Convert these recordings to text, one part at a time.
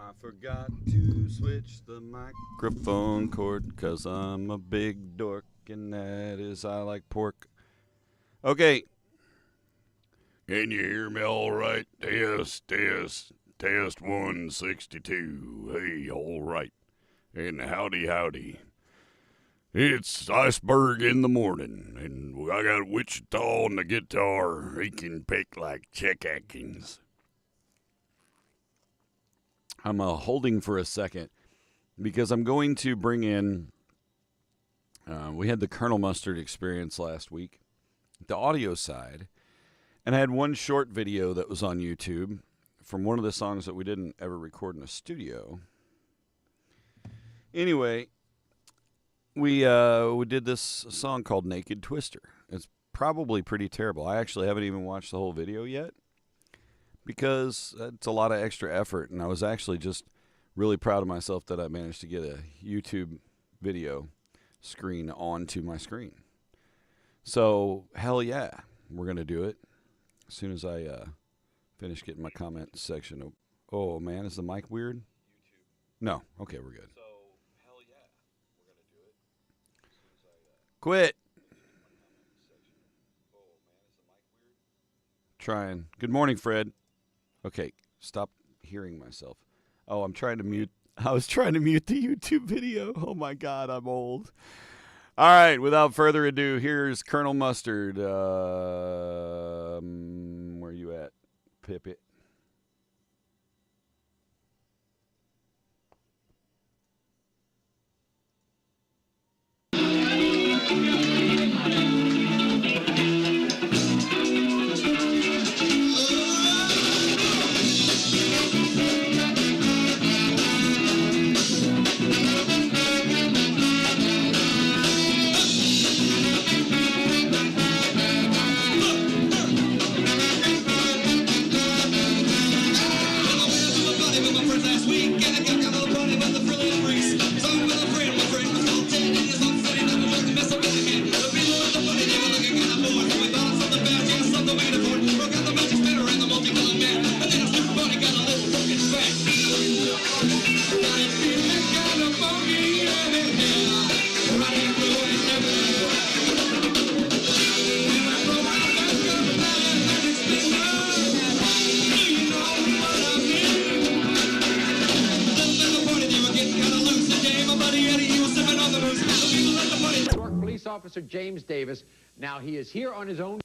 I forgot to switch the microphone cord 'cause I'm a big dork, and that is I like pork. Okay. Can you hear me all right? Test 162. Hey, all right. And howdy. It's Iceburg in the morning, and I got Wichita on the guitar. He can pick like Chet Atkins. I'm holding for a second because I'm going to bring in, we had the Colonel Mustard experience last week, the audio side, and I had one short video that was on YouTube from one of the songs that we didn't ever record in a studio. Anyway, we did this song called Naked Twister. It's probably pretty terrible. I actually haven't even watched the whole video yet, because it's a lot of extra effort, and I was actually just really proud of myself that I managed to get a YouTube video screen onto my screen. So, hell yeah, we're going to do it as soon as I finish getting my comment section. Oh, man, is the mic weird? No. Okay, we're good. So, hell yeah, we're going to do it as soon as I quit. Oh, man, is the mic weird? Trying. Good morning, Fred. Okay, stop hearing myself. Oh, I'm trying to mute. I was trying to mute the YouTube video. Oh, my God, I'm old. All right, without further ado, here's Colonel Mustard. Where you at, Pippet? Officer James Davis. Now he is here on his own.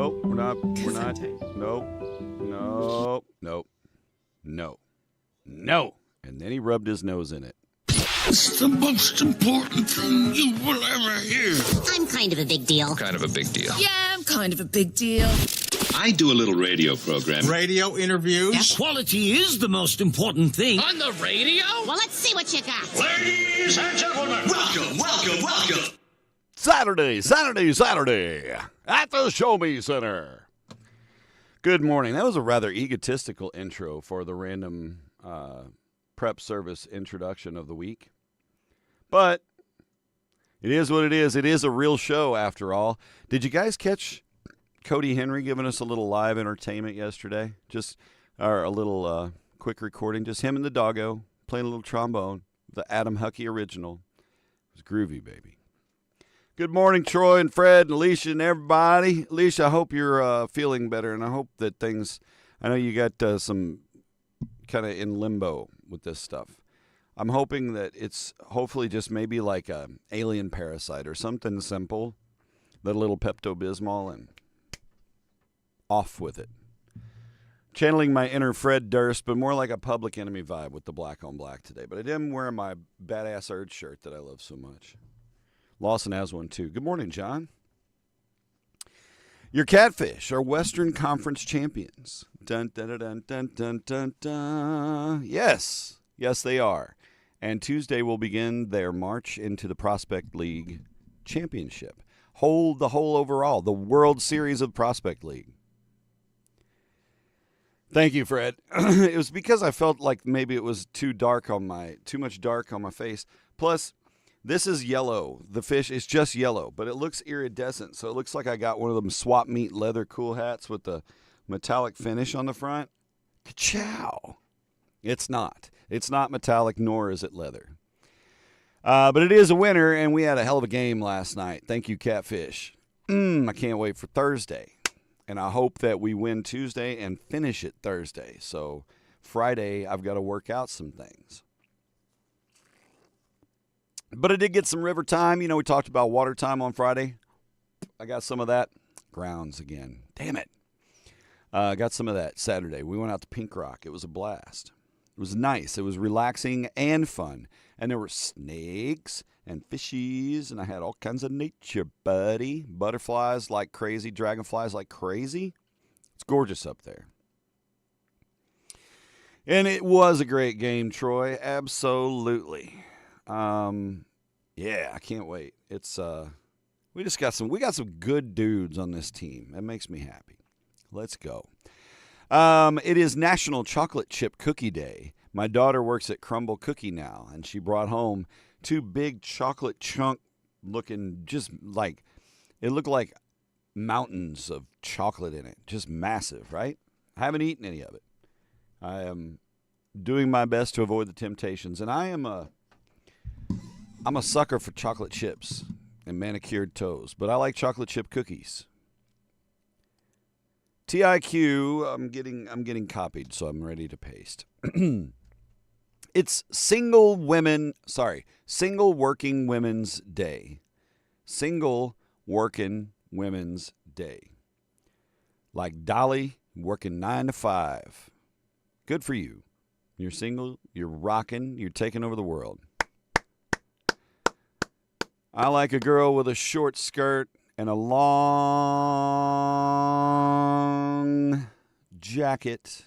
Nope, we're not. We're not. Gesundheit. Nope. Nope. Nope. No. No. And then he rubbed his nose in it. It's the most important thing you will ever hear. I'm kind of a big deal. Kind of a big deal. Yeah, I'm kind of a big deal. I do a little radio program. Radio interviews. Quality is the most important thing. On the radio? Well, let's see what you got. Ladies and gentlemen, Welcome. Saturday at the Show Me Center. Good morning. That was a rather egotistical intro for the random prep service introduction of the week. But it is what it is. It is a real show after all. Did you guys catch Cody Henry giving us a little live entertainment yesterday? Or a little quick recording. Just him and the doggo playing a little trombone. The Adam Huckey original. It was groovy, baby. Good morning, Troy and Fred and Alicia and everybody. Alicia, I hope you're feeling better, and I hope that things, I know you got some kind of in limbo with this stuff. I'm hoping that it's hopefully just maybe like a alien parasite or something simple, that a little Pepto-Bismol and off with it. Channeling my inner Fred Durst, but more like a Public Enemy vibe with the black on black today. But I am wearing my Badass Urge shirt that I love so much. Lawson has one too. Good morning, John. Your Catfish are Western Conference champions. Dun, dun, dun, dun, dun, dun, dun, dun. Yes, they are. And Tuesday will begin their march into the Prospect League Championship. The whole overall, the World Series of Prospect League. Thank you, Fred. It was because I felt like maybe it was too much dark on my face. Plus, this is yellow. The fish is just yellow, but it looks iridescent. So it looks like I got one of them swap meet leather cool hats with the metallic finish on the front. Ka-chow. It's not. It's not metallic, nor is it leather. But it is a winner, and we had a hell of a game last night. Thank you, Catfish. I can't wait for Thursday. And I hope that we win Tuesday and finish it Thursday. So Friday, I've got to work out some things. But I did get some river time. You know, we talked about water time on Friday. I got some of that. Grounds again. Damn it. I got some of that Saturday. We went out to Pink Rock. It was a blast. It was nice. It was relaxing and fun. And there were snakes and fishies, and I had all kinds of nature, buddy. Butterflies like crazy, dragonflies like crazy. It's gorgeous up there. And it was a great game, Troy. Absolutely. Yeah, I can't wait. It's we got some good dudes on this team. That makes me happy. Let's go. It is National Chocolate Chip Cookie Day. My daughter works at Crumble Cookie now, and she brought home 2 big chocolate chunk looking, just like, it looked like mountains of chocolate in it. Just massive, right? I haven't eaten any of it. I am doing my best to avoid the temptations, and I'm a sucker for chocolate chips and manicured toes, but I like chocolate chip cookies. TIQ, I'm getting copied, so I'm ready to paste. It's Single Working Women's Day. Single Working Women's Day. Like Dolly, working 9 to 5. Good for you. You're single, you're rocking, you're taking over the world. I like a girl with a short skirt and a long jacket.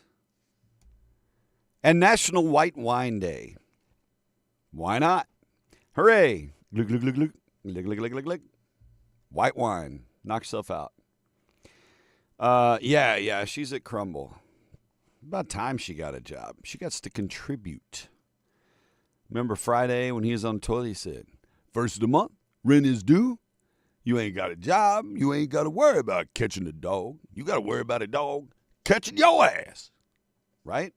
And National White Wine Day. Why not? Hooray. Glug, glug, glug, glug. Glug, glug, glug, glug, glug. White wine. Knock yourself out. Yeah, she's at Crumble. About time she got a job. She got to contribute. Remember Friday when he was on the toilet, he said, "First of the month, rent is due. You ain't got a job. You ain't got to worry about catching a dog. You got to worry about a dog catching your ass." Right?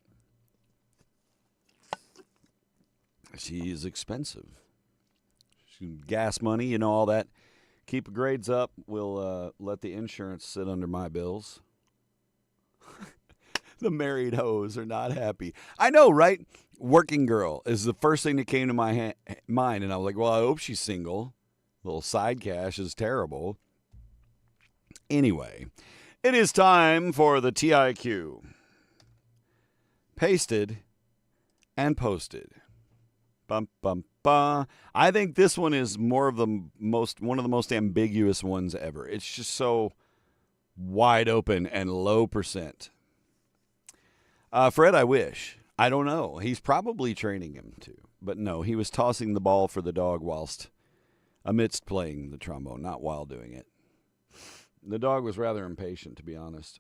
She is expensive. Gas money, you know, all that. Keep grades up. We'll let the insurance sit under my bills. The married hoes are not happy. I know, right? Working girl is the first thing that came to my mind. And I was like, well, I hope she's single. Little side cash is terrible. Anyway, It is time for the TIQ. Pasted and posted. Bum, bum, bum. I think this one is one of the most ambiguous ones ever. It's just so wide open and low percent. Fred, I wish. I don't know. He's probably training him to. But no, he was tossing the ball for the dog amidst playing the trombone, not while doing it. The dog was rather impatient, to be honest.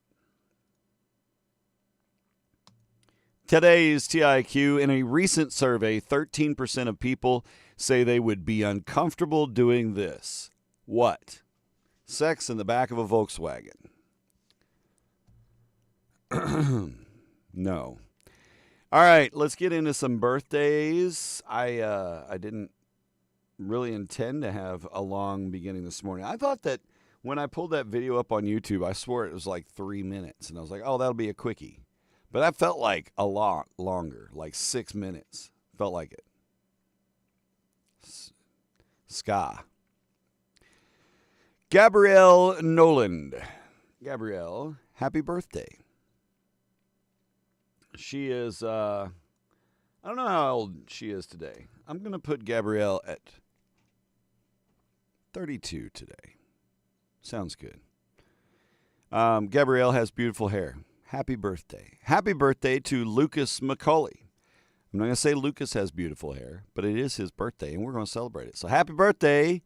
Today's TIQ, in a recent survey, 13% of people say they would be uncomfortable doing this. What? Sex in the back of a Volkswagen. No. All right, let's get into some birthdays. I didn't really intend to have a long beginning this morning. I thought that when I pulled that video up on YouTube, I swore it was like 3 minutes. And I was like, oh, that'll be a quickie. But that felt like a lot longer, like 6 minutes. Felt like it. Ska. Gabrielle Noland. Gabrielle, happy birthday. She is, I don't know how old she is today. I'm going to put Gabrielle at 32 today. Sounds good. Gabrielle has beautiful hair. Happy birthday. Happy birthday to Lucas McCauley. I'm not going to say Lucas has beautiful hair, but it is his birthday, and we're going to celebrate it. So happy birthday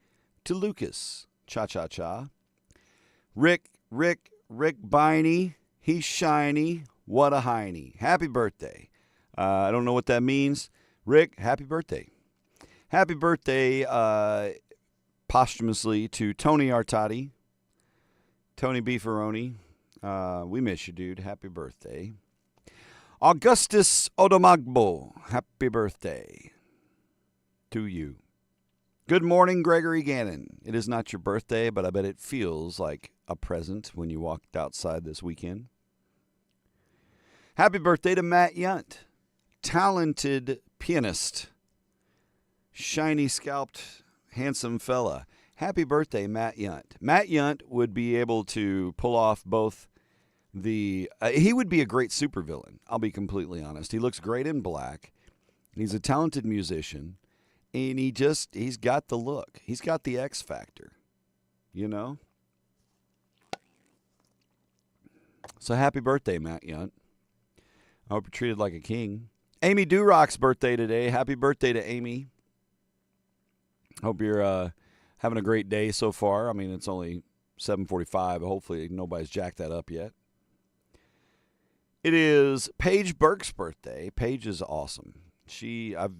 to Lucas. Cha-cha-cha. Rick Biney. He's shiny. What a hiney. Happy birthday. I don't know what that means. Rick, happy birthday. Happy birthday posthumously to Tony Artati. Tony Beefaroni. We miss you, dude. Happy birthday. Augustus Odomagbo. Happy birthday to you. Good morning, Gregory Gannon. It is not your birthday, but I bet it feels like a present when you walked outside this weekend. Happy birthday to Matt Yunt. Talented pianist. Shiny scalped, handsome fella. Happy birthday, Matt Yunt. Matt Yunt would be able to pull off both he would be a great supervillain, I'll be completely honest. He looks great in black. He's a talented musician. And he's got the look. He's got the X factor. You know? So happy birthday, Matt Yunt. I hope you're treated like a king. Amy Durock's birthday today. Happy birthday to Amy. Hope you're having a great day so far. I mean, it's only 7:45. Hopefully nobody's jacked that up yet. It is Paige Burke's birthday. Paige is awesome. I've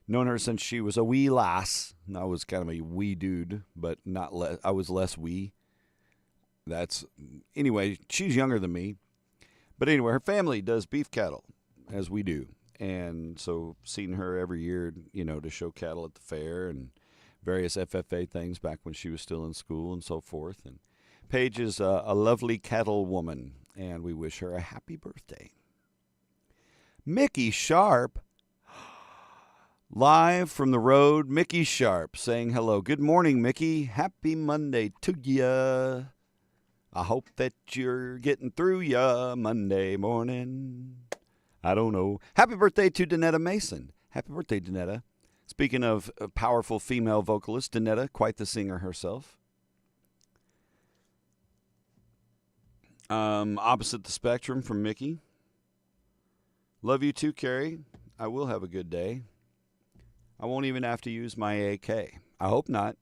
known her since she was a wee lass. And I was kind of a wee dude, but not less. I was less wee. Anyway, she's younger than me. But anyway, her family does beef cattle, as we do. And so seeing her every year, to show cattle at the fair and various FFA things back when she was still in school and so forth. And Paige is a lovely cattle woman, and we wish her a happy birthday. Mickey Sharp, live from the road, Mickey Sharp saying hello. Good morning, Mickey. Happy Monday to ya. I hope that you're getting through ya Monday morning. I don't know. Happy birthday to Danetta Mason. Happy birthday, Danetta. Speaking of a powerful female vocalist, Danetta, quite the singer herself. Opposite the spectrum from Mickey. Love you too, Carrie. I will have a good day. I won't even have to use my AK. I hope not.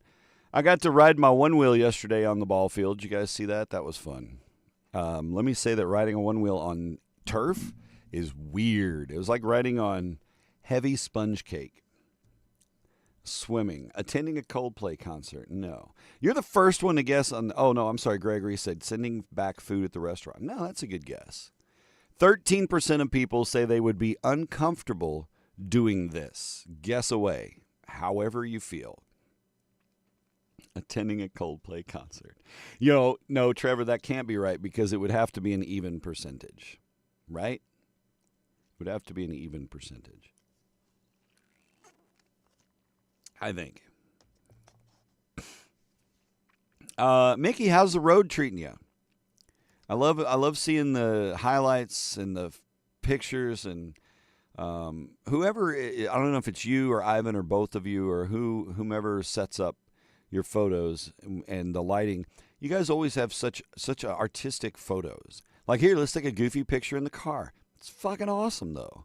I got to ride my one wheel yesterday on the ball field. Did you guys see that? That was fun. Let me say that riding a one wheel on turf is weird. It was like riding on heavy sponge cake. Swimming. Attending a Coldplay concert. No. You're the first one to guess on... Oh, no, I'm sorry. Gregory said sending back food at the restaurant. No, that's a good guess. 13% of people say they would be uncomfortable doing this. Guess away. However you feel. Attending a Coldplay concert. No, Trevor, that can't be right because it would have to be an even percentage. Right? It would have to be an even percentage. I think. Mickey, how's the road treating you? I love seeing the highlights and the pictures and whoever. I don't know if it's you or Ivan or both of you or whomever sets up your photos and the lighting. You guys always have such artistic photos. Like here, let's take a goofy picture in the car. It's fucking awesome though.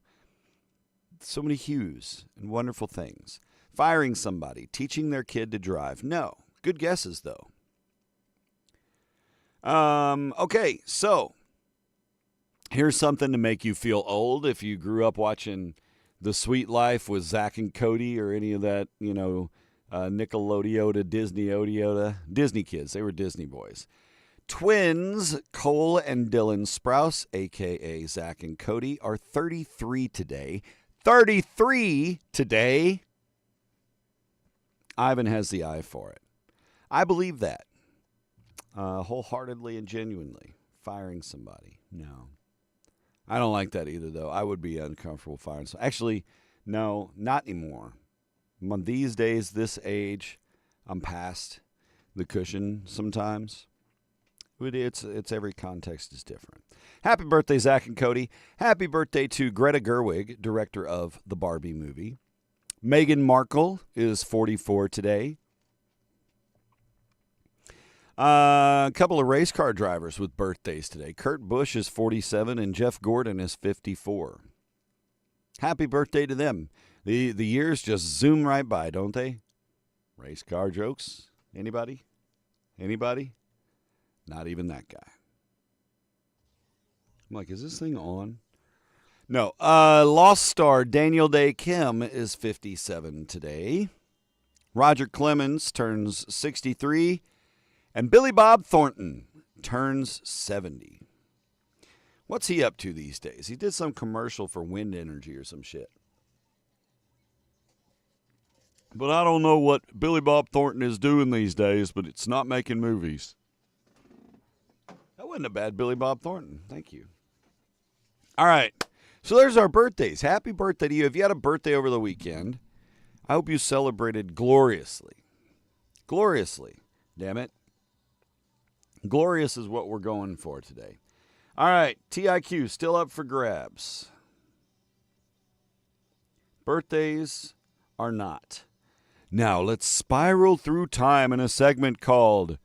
So many hues and wonderful things. Firing somebody, teaching their kid to drive. No, good guesses though. Okay, so here's something to make you feel old if you grew up watching The Sweet Life with Zach and Cody or any of that, Nickelodeon, Disney kids. They were Disney boys. Twins Cole and Dylan Sprouse, a.k.a. Zach and Cody, are 33 today. 33 today. Ivan has the eye for it. I believe that. Wholeheartedly and genuinely. Firing somebody. No. I don't like that either, though. I would be uncomfortable firing somebody. Actually, no, not anymore. These days, this age, I'm past the cushion sometimes. It's every context is different. Happy birthday, Zach and Cody. Happy birthday to Greta Gerwig, director of the Barbie movie. Meghan Markle is 44 today. A couple of race car drivers with birthdays today. Kurt Busch is 47 and Jeff Gordon is 54. Happy birthday to them. The years just zoom right by, don't they? Race car jokes? Anybody? Not even that guy. I'm like, is this thing on? No. Lost star Daniel Day Kim is 57 today. Roger Clemens turns 63. And Billy Bob Thornton turns 70. What's he up to these days? He did some commercial for wind energy or some shit. But I don't know what Billy Bob Thornton is doing these days, but it's not making movies. That wasn't a bad Billy Bob Thornton. Thank you. All right. So there's our birthdays. Happy birthday to you. If you had a birthday over the weekend, I hope you celebrated gloriously. Gloriously. Damn it. Glorious is what we're going for today. All right, TIQ still up for grabs. Birthdays are not. Now let's spiral through time in a segment called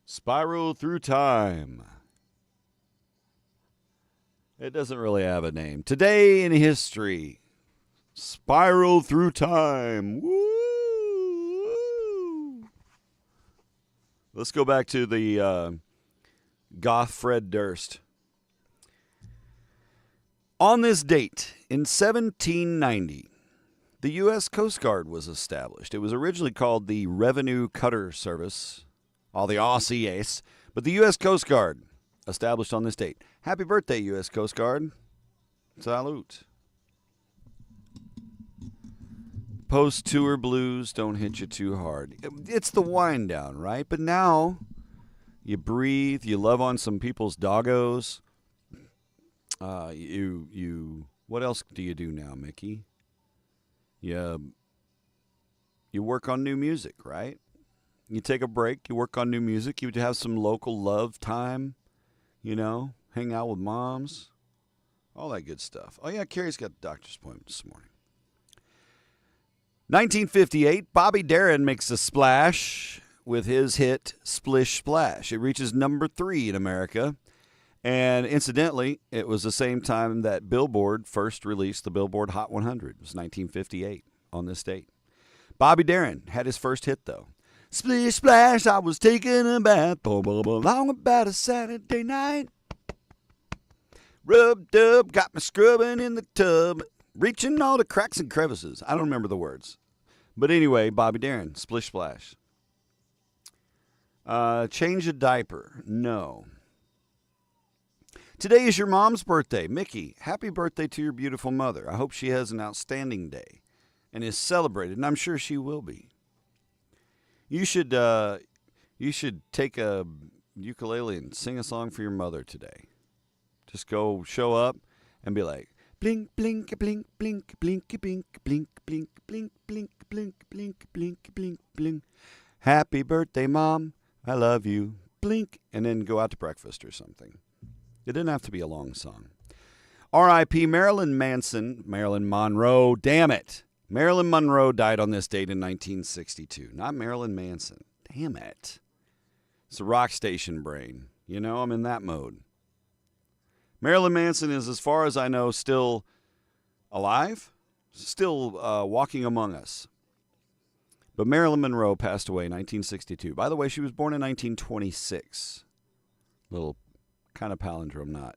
Spiral Through Time. It doesn't really have a name. Today in history, Spiral Through Time. Woo! Let's go back to the goth Fred Durst. On this date, in 1790, the U.S. Coast Guard was established. It was originally called the Revenue Cutter Service, all the RCS, but the U.S. Coast Guard established on this date. Happy birthday, U.S. Coast Guard. Salute. Post-tour blues don't hit you too hard. It's the wind down, right? But now you breathe, you love on some people's doggos. What else do you do now, Mickey? You work on new music, right? You take a break, you work on new music, you have some local love time, hang out with moms, all that good stuff. Oh yeah, Carrie's got a doctor's appointment this morning. 1958, Bobby Darin makes a splash with his hit Splish Splash. It reaches number 3 in America. And incidentally, it was the same time that Billboard first released the Billboard Hot 100. It was 1958 on this date. Bobby Darin had his first hit, though. Splish Splash, I was taking a bath, long about a Saturday night. Rubbed up, got me scrubbing in the tub, reaching all the cracks and crevices. I don't remember the words. But anyway, Bobby Darin, Splish Splash. Change a diaper. No. Today is your mom's birthday. Mickey, happy birthday to your beautiful mother. I hope she has an outstanding day and is celebrated, and I'm sure she will be. You should take a ukulele and sing a song for your mother today. Just go show up and be like, blink, blink, blink, blink, blink, blink, blink, blink, blink, blink, blink, blink, blink, blink, blink. Happy birthday, Mom. I love you. blink, and then go out to breakfast or something. It didn't have to be a long song. R.I.P. Marilyn Monroe, damn it. Marilyn Monroe died on this date in 1962, not Marilyn Manson. Damn it. It's a rock station brain. You know, I'm in that mode. Marilyn Manson is, as far as I know, still alive, still walking among us. But Marilyn Monroe passed away in 1962. By the way, she was born in 1926. Little kind of palindrome knot.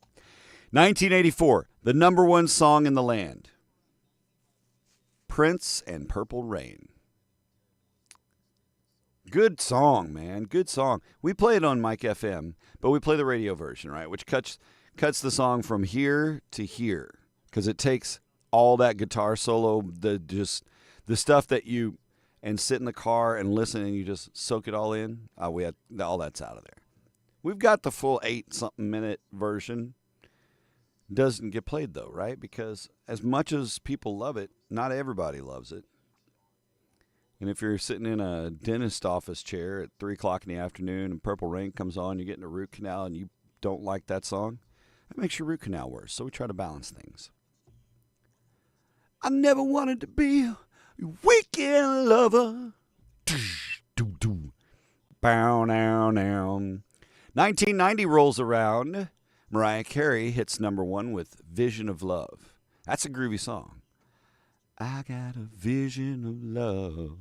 1984, the number one song in the land. Prince and Purple Rain. Good song, man. Good song. We play it on Mike FM, but we play the radio version, right? Which cuts the song from here to here, because it takes all that guitar solo, the stuff that you and sit in the car and listen and you just soak it all in. We had all that's out of there. We've got the full 8-something minute version. Doesn't get played though, right? Because as much as people love it, not everybody loves it. And if you're sitting in a dentist office chair at 3 o'clock in the afternoon and Purple Rain comes on, you're getting a root canal and you don't like that song, that makes your root canal worse. So we try to balance things. I never wanted to be a weekend lover. Bow now now. 1990 rolls around. Mariah Carey hits number one with Vision of Love. That's a groovy song. I got a vision of love.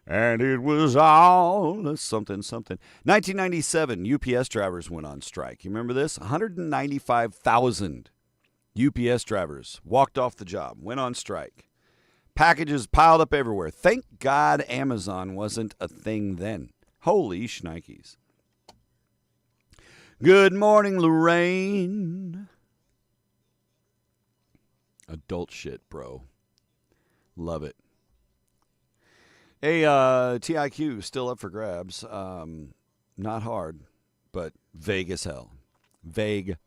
And it was all something, something. 1997, UPS drivers went on strike. You remember this? 195,000 UPS drivers walked off the job, went on strike. Packages piled up everywhere. Thank God Amazon wasn't a thing then. Holy shnikes. Good morning, Lorraine. Adult shit, bro. Love it. Hey, TIQ still up for grabs. Not hard, but vague as hell. Vague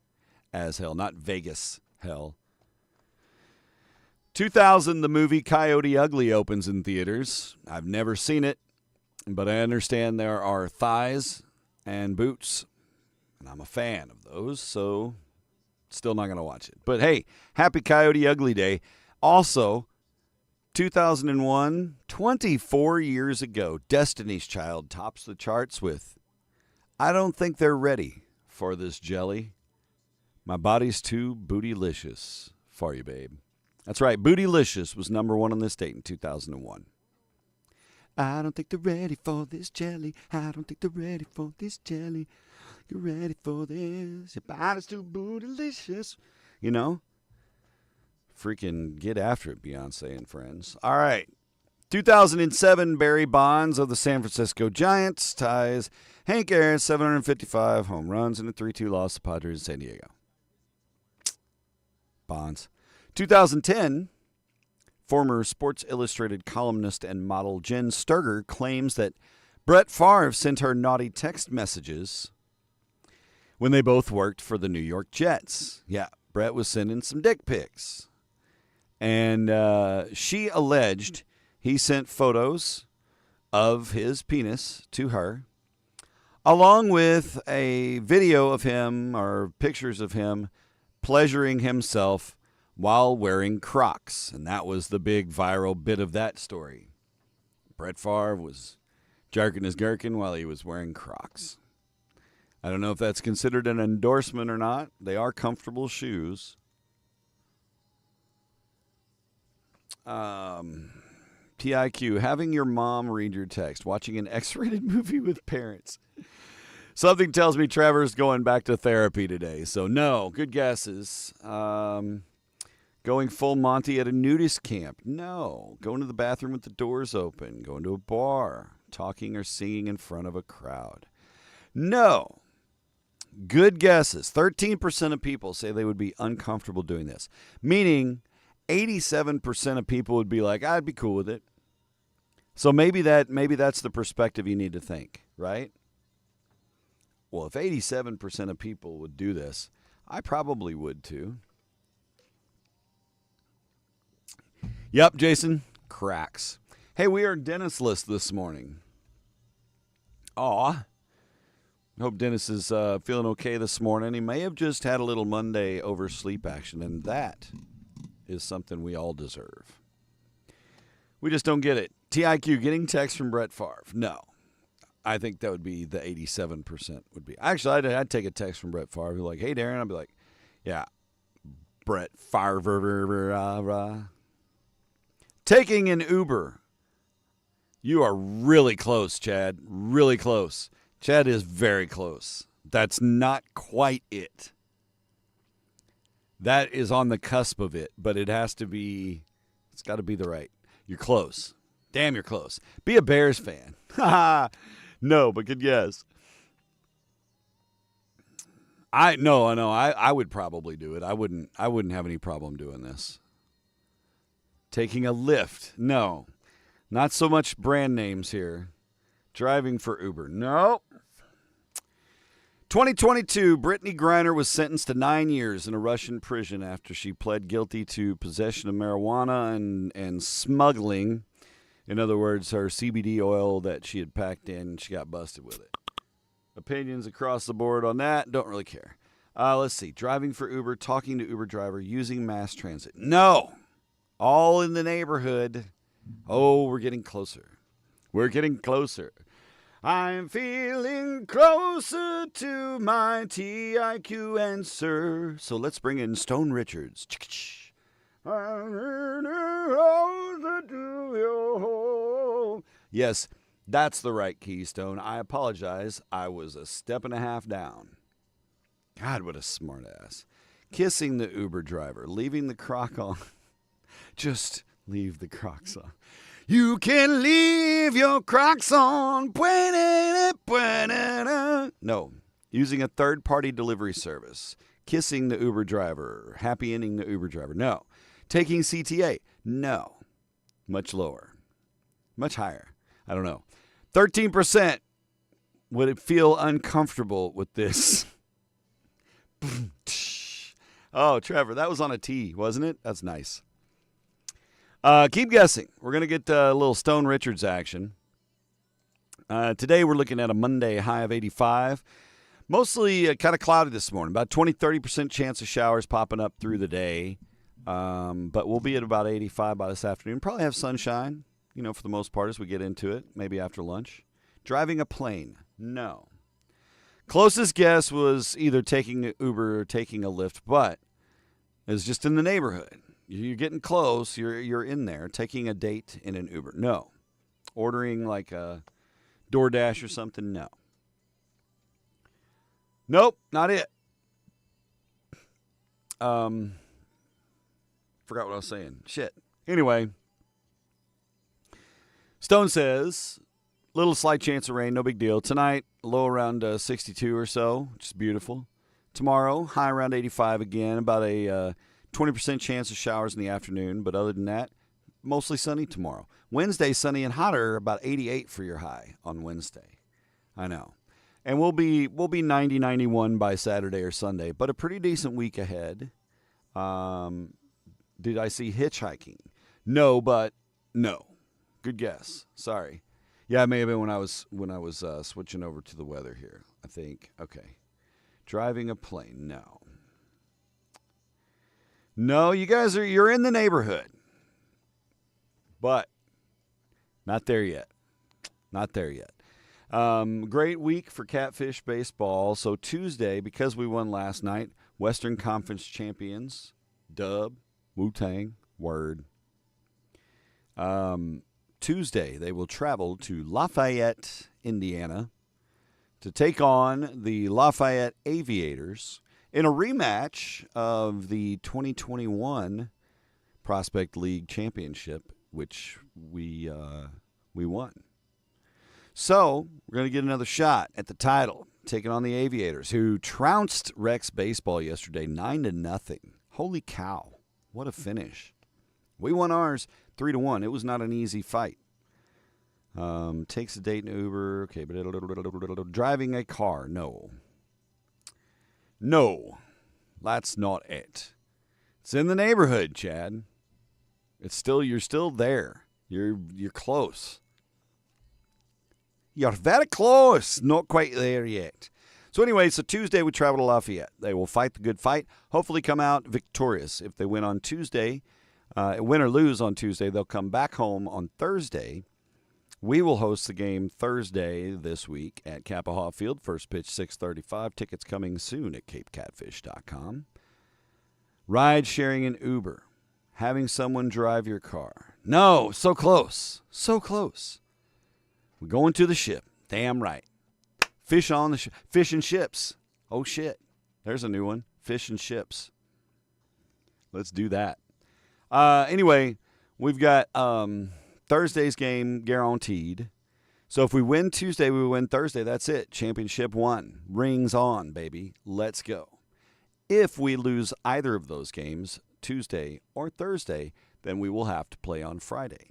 as hell, not Vegas hell. 2000, the movie Coyote Ugly opens in theaters. I've never seen it, but I understand there are thighs and boots, and I'm a fan of those, so still not going to watch it. But hey, happy Coyote Ugly Day. Also, 2001, 24 years ago, Destiny's Child tops the charts with I Don't Think They're Ready for This Jelly. My body's too bootylicious for you, babe. That's right, Bootylicious was number one on this date in 2001. I don't think they're ready for this jelly. I don't think they're ready for this jelly. You're ready for this. Your body's too bootylicious. You know? Freaking get after it, Beyonce and friends. All right. 2007, Barry Bonds of the San Francisco Giants ties Hank Aaron's 755 home runs in a 3-2 loss to Padres in San Diego. Bonds. 2010, former Sports Illustrated columnist and model Jen Sturger claims that Brett Favre sent her naughty text messages when they both worked for the New York Jets. Yeah, Brett was sending some dick pics. And she alleged he sent photos of his penis to her, along with a video of him or pictures of him pleasuring himself while wearing Crocs. And that was the big viral bit of that story. Brett Favre was jerking his gherkin while he was wearing Crocs. I don't know if that's considered an endorsement or not. They are comfortable shoes. TIQ, having your mom read your text, watching an X-rated movie with parents. Something tells me Trevor's going back to therapy today. So no, good guesses. Going full Monty at a nudist camp. No. Going to the bathroom with the doors open. Going to a bar. Talking or singing in front of a crowd. No. Good guesses. 13% of people say they would be uncomfortable doing this. Meaning 87% of people would be like, I'd be cool with it. So maybe that's the perspective you need to think, right? Well, if 87% of people would do this, I probably would too. Yep, Jason, cracks. Hey, we are dentist list this morning. Aw. Hope Dennis is feeling okay this morning. He may have just had a little Monday oversleep action, and that is something we all deserve. We just don't get it. TIQ, getting text from Brett Favre. No. I think that would be the 87% would be. Actually, I'd take a text from Brett Favre. Be like, hey, Darren. I'd be like, yeah, Brett Favre. Taking an Uber. You are really close, Chad. Really close. Chad is very close. That's not quite it. That is on the cusp of it, but it has to be, it's got to be the right. You're close. Damn, you're close. Be a Bears fan. No, but good guess. I would probably do it. I wouldn't have any problem doing this. Taking a Lyft. No. Not so much brand names here. Driving for Uber. No. 2022, Brittany Griner was sentenced to 9 years in a Russian prison after she pled guilty to possession of marijuana and smuggling. In other words, her CBD oil that she had packed in, she got busted with it. Opinions across the board on that, don't really care. Let's see. Driving for Uber, talking to Uber driver, using mass transit. No. All in the neighborhood. Oh, we're getting closer. We're getting closer. I'm feeling closer to my TIQ answer. So let's bring in Stone Richards. Yes, that's the right key, Stone. I apologize. I was a step and a half down. God, what a smart ass. Kissing the Uber driver, leaving the crock on. Just leave the Crocs on. You can leave your Crocs on. No. Using a third-party delivery service. Kissing the Uber driver. Happy ending the Uber driver. No. Taking CTA. No. Much lower. Much higher. I don't know. 13% would it feel uncomfortable with this. Oh, Trevor, that was on a T, wasn't it? That's nice. Keep guessing. We're going to get a little Stone Richards action. Today we're looking at a Monday high of 85. Mostly kind of cloudy this morning. About 20-30% chance of showers popping up through the day. But we'll be at about 85 by this afternoon. Probably have sunshine, for the most part as we get into it. Maybe after lunch. Driving a plane. No. Closest guess was either taking an Uber or taking a Lyft, but it's just in the neighborhood. You're getting close. You're in there. Taking a date in an Uber. No. Ordering like a DoorDash or something. No. Nope, not it. Forgot what I was saying. Shit. Anyway. Stone says, little slight chance of rain, no big deal. Tonight, low around 62 or so, which is beautiful. Tomorrow, high around 85 again, about a 20% chance of showers in the afternoon, but other than that, mostly sunny tomorrow. Wednesday, sunny and hotter, about 88 for your high on Wednesday. I know. And we'll be 90, 91 by Saturday or Sunday, but a pretty decent week ahead. Did I see hitchhiking? No, but no. Good guess. Sorry. Yeah, it may have been when I was switching over to the weather here, I think. Okay. Driving a plane. No. No, you're in the neighborhood. But not there yet. Not there yet. Great week for Catfish baseball. So Tuesday, because we won last night, Western Conference champions, dub, Wu-Tang, word. Tuesday, they will travel to Lafayette, Indiana, to take on the Lafayette Aviators in a rematch of the 2021 Prospect League Championship, which we won. So we're going to get another shot at the title, taking on the Aviators, who trounced Rex Baseball yesterday 9-0. Holy cow. What a finish. We won ours 3-1. It was not an easy fight. Takes a date in Uber. Okay, but driving a car. No. No. That's not it. It's in the neighborhood, Chad. You're still there. You're close. You're very close. Not quite there yet. So anyway, so Tuesday we travel to Lafayette. They will fight the good fight, hopefully come out victorious. If they win on Tuesday, win or lose on Tuesday, they'll come back home on Thursday. We will host the game Thursday this week at Kappahaw Field. First pitch 6:35. Tickets coming soon at capecatfish.com. Ride sharing and Uber. Having someone drive your car. No, so close. So close. We're going to the ship. Damn right. Fish on the fish and ships. Oh shit. There's a new one. Fish and ships. Let's do that. Anyway, we've got Thursday's game guaranteed. So if we win Tuesday, we win Thursday. That's it. Championship won. Rings on, baby. Let's go. If we lose either of those games, Tuesday or Thursday, then we will have to play on Friday.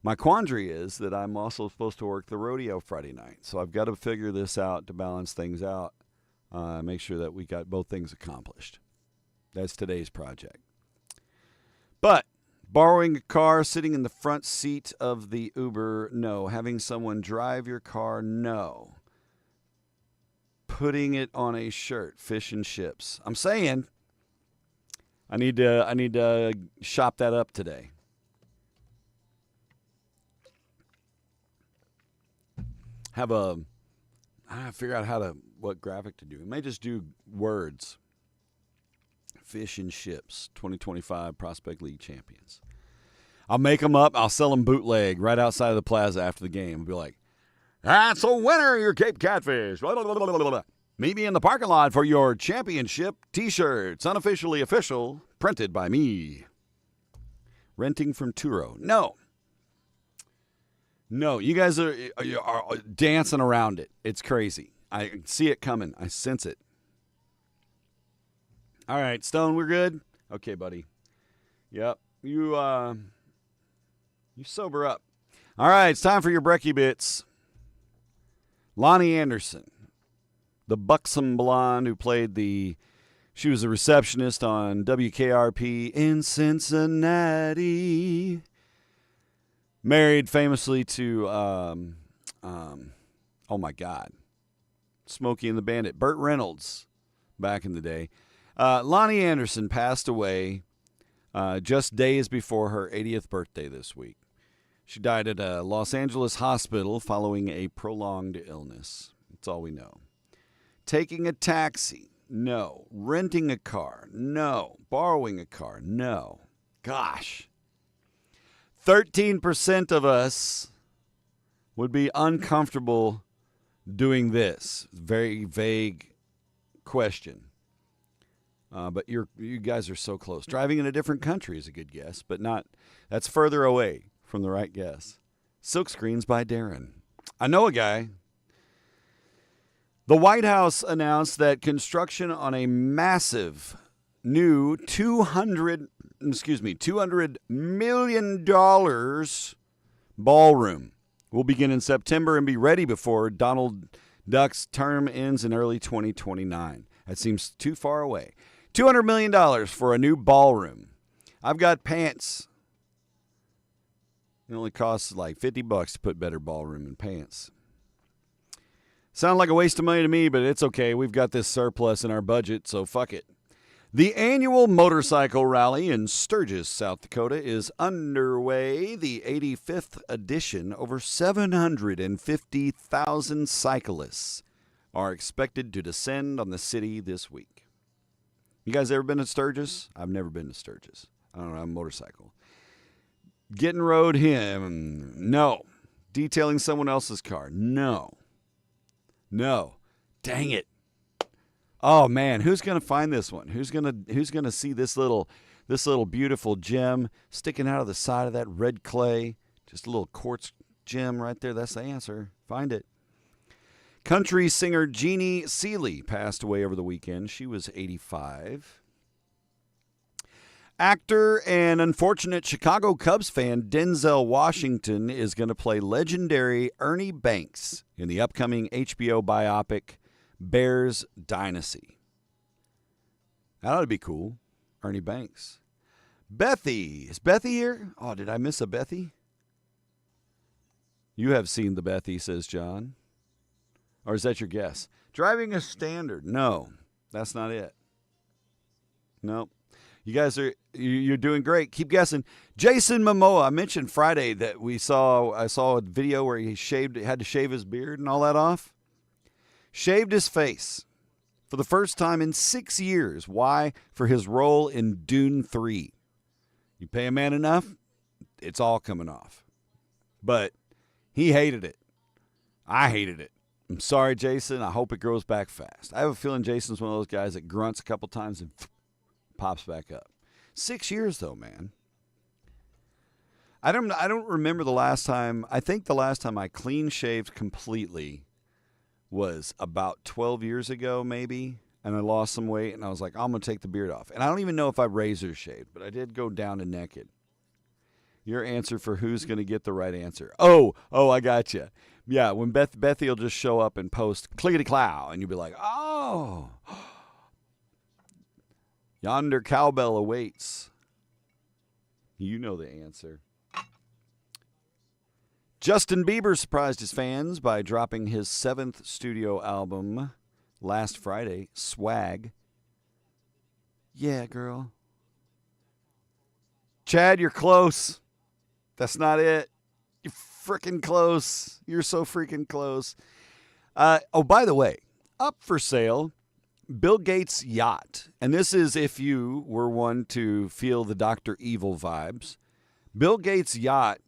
My quandary is that I'm also supposed to work the rodeo Friday night. So I've got to figure this out to balance things out, make sure that we got both things accomplished. That's today's project. But borrowing a car, sitting in the front seat of the Uber, no. Having someone drive your car, no. Putting it on a shirt, fish and chips. I'm saying I need to shop that up today. I figure out what graphic to do. I may just do words. Fish and Ships, 2025 Prospect League champions. I'll make them up. I'll sell them bootleg right outside of the plaza after the game. I'll be like, that's a winner, your Cape Catfish. Blah, blah, blah, blah, blah, blah. Meet me in the parking lot for your championship T-shirts, unofficially official, printed by me. Renting from Turo. No, you guys are dancing around it. It's crazy. I see it coming. I sense it. All right, Stone, we're good? Okay, buddy. Yep. You sober up. All right, it's time for your brekkie bits. Lonnie Anderson, the buxom blonde who she was a receptionist on WKRP in Cincinnati. Married famously to, oh my God, Smokey and the Bandit, Burt Reynolds, back in the day. Lonnie Anderson passed away just days before her 80th birthday this week. She died at a Los Angeles hospital following a prolonged illness. That's all we know. Taking a taxi, no. Renting a car, no. Borrowing a car, no. Gosh. 13% of us would be uncomfortable doing this. Very vague question. But you guys are so close. Driving in a different country is a good guess, but that's further away from the right guess. Silk Screens by Darren. I know a guy. The White House announced that construction on a massive new $200 million ballroom will begin in September and be ready before Donald Duck's term ends in early 2029. That seems too far away. $200 million for a new ballroom. I've got pants. It only costs like $50 to put better ballroom in pants. Sound like a waste of money to me, but it's okay. We've got this surplus in our budget, so fuck it. The annual motorcycle rally in Sturgis, South Dakota is underway. The 85th edition. Over 750,000 cyclists are expected to descend on the city this week. You guys ever been to Sturgis? I've never been to Sturgis. I don't know, a motorcycle. Getting rode him? No. Detailing someone else's car? No. Dang it. Oh man, who's gonna find this one? Who's gonna see this little beautiful gem sticking out of the side of that red clay? Just a little quartz gem right there. That's the answer. Find it. Country singer Jeannie Seeley passed away over the weekend. She was 85. Actor and unfortunate Chicago Cubs fan Denzel Washington is going to play legendary Ernie Banks in the upcoming HBO biopic Bears Dynasty. That ought to be cool. Ernie Banks. Bethy. Is Bethy here? Oh, did I miss a Bethy? You have seen the Bethy, says John. Or is that your guess? Driving a standard. No, that's not it. Nope. You guys you're doing great. Keep guessing. Jason Momoa. I mentioned Friday that I saw a video where he had to shave his beard and all that off. Shaved his face for the first time in 6 years. Why? For his role in Dune 3. You pay a man enough, it's all coming off. But he hated it. I hated it. I'm sorry, Jason. I hope it grows back fast. I have a feeling Jason's one of those guys that grunts a couple times and pops back up. 6 years, though, man. I don't remember the last time. I think the last time I clean shaved completely was about 12 years ago, maybe. And I lost some weight, and I was like, I'm going to take the beard off. And I don't even know if I razor shaved, but I did go down to naked. Your answer for who's going to get the right answer. Oh, I got you. Yeah, when Bethy will just show up and post clickety-clow, and you'll be like, oh, yonder cowbell awaits. You know the answer. Justin Bieber surprised his fans by dropping his 7th studio album last Friday, Swag. Yeah, girl. Chad, you're close. That's not it. You're freaking close. You're so freaking close. By the way, up for sale, Bill Gates' yacht. And this is if you were one to feel the Dr. Evil vibes. Bill Gates' yacht,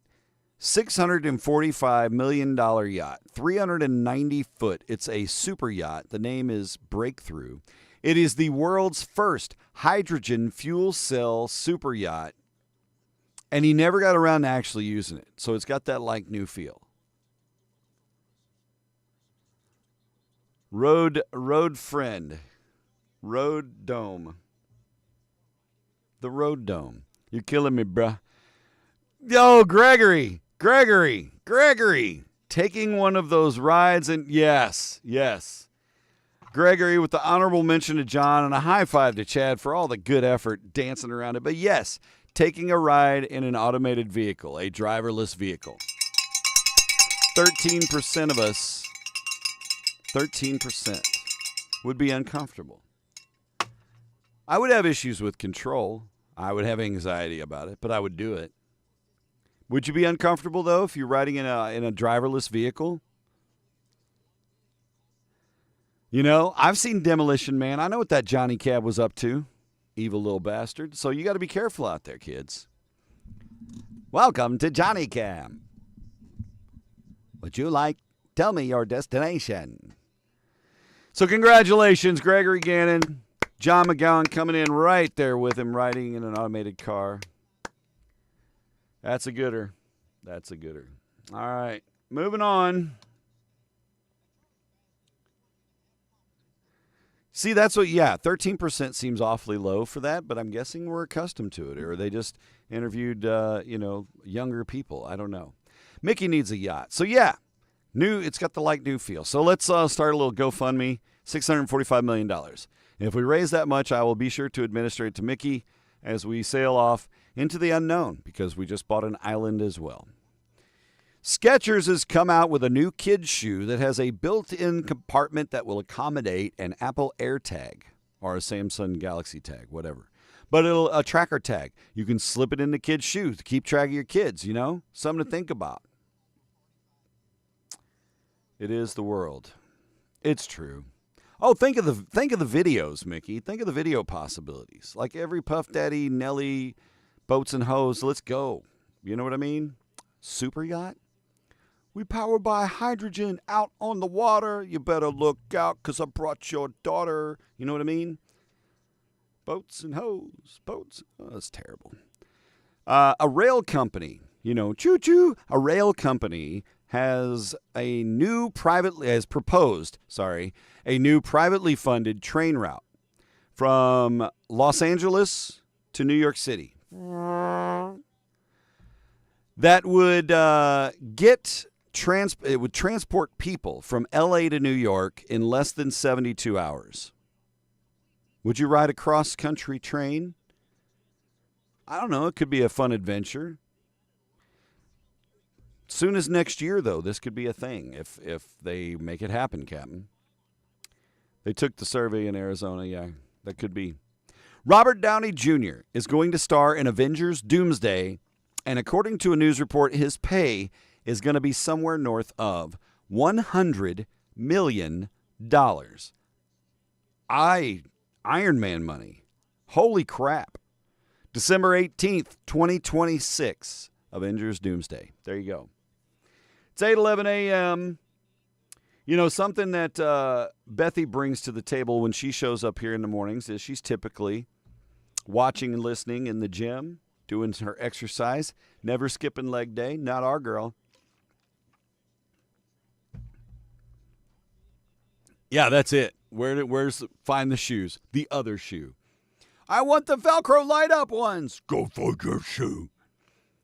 $645 million yacht, 390 foot. It's a super yacht. The name is Breakthrough. It is the world's first hydrogen fuel cell super yacht. And he never got around to actually using it. So it's got that like new feel. Road friend. Road Dome. The Road Dome. You're killing me, bruh. Yo, Gregory. Taking one of those rides and yes. Gregory with the honorable mention to John and a high five to Chad for all the good effort dancing around it. But yes, taking a ride in an automated vehicle, a driverless vehicle. 13% of us, 13% would be uncomfortable. I would have issues with control. I would have anxiety about it, but I would do it. Would you be uncomfortable, though, if you're riding in a driverless vehicle? You know, I've seen Demolition Man. I know what that Johnny Cab was up to. Evil little bastard. So you got to be careful out there, kids. Welcome to Johnny Cab. Would you like? Tell me your destination. So congratulations, Gregory Gannon. John McGowan coming in right there with him, riding in an automated car. That's a gooder. All right, moving on. See, that's what, 13% seems awfully low for that, but I'm guessing we're accustomed to it, or they just interviewed, younger people. I don't know. Mickey needs a yacht. So, it's got the new feel. So let's start a little GoFundMe, $645 million. If we raise that much, I will be sure to administer it to Mickey as we sail off into the unknown, because we just bought an island as well. Skechers has come out with a new kid's shoe that has a built-in compartment that will accommodate an Apple AirTag or a Samsung Galaxy tag, whatever. But a tracker tag. You can slip it in the kid's shoe to keep track of your kids, Something to think about. It is the world. It's true. Oh, think of the videos, Mickey. Think of the video possibilities. Like every Puff Daddy, Nelly, boats and hoes, let's go. You know what I mean? Super yacht? We powered by hydrogen out on the water. You better look out, 'cause I brought your daughter. You know what I mean? Boats and hoes. Boats. Oh, that's terrible. A rail company, choo-choo. A rail company has proposed a new privately funded train route from Los Angeles to New York City. That would it would transport people from LA to New York in less than 72 hours. Would you ride a cross-country train? I don't know. It could be a fun adventure. Soon as next year, though, this could be a thing if they make it happen, Captain. They took the survey in Arizona. Yeah, that could be. Robert Downey Jr. is going to star in Avengers Doomsday, and according to a news report, his pay is going to be somewhere north of $100 million. Iron Man money. Holy crap. December 18th, 2026. Avengers Doomsday. There you go. It's 8:11 a.m. You know, something that Bethy brings to the table when she shows up here in the mornings is she's typically watching and listening in the gym, doing her exercise, never skipping leg day. Not our girl. Yeah, that's it. Where's find the shoes? The other shoe. I want the Velcro light up ones. Go find your shoe.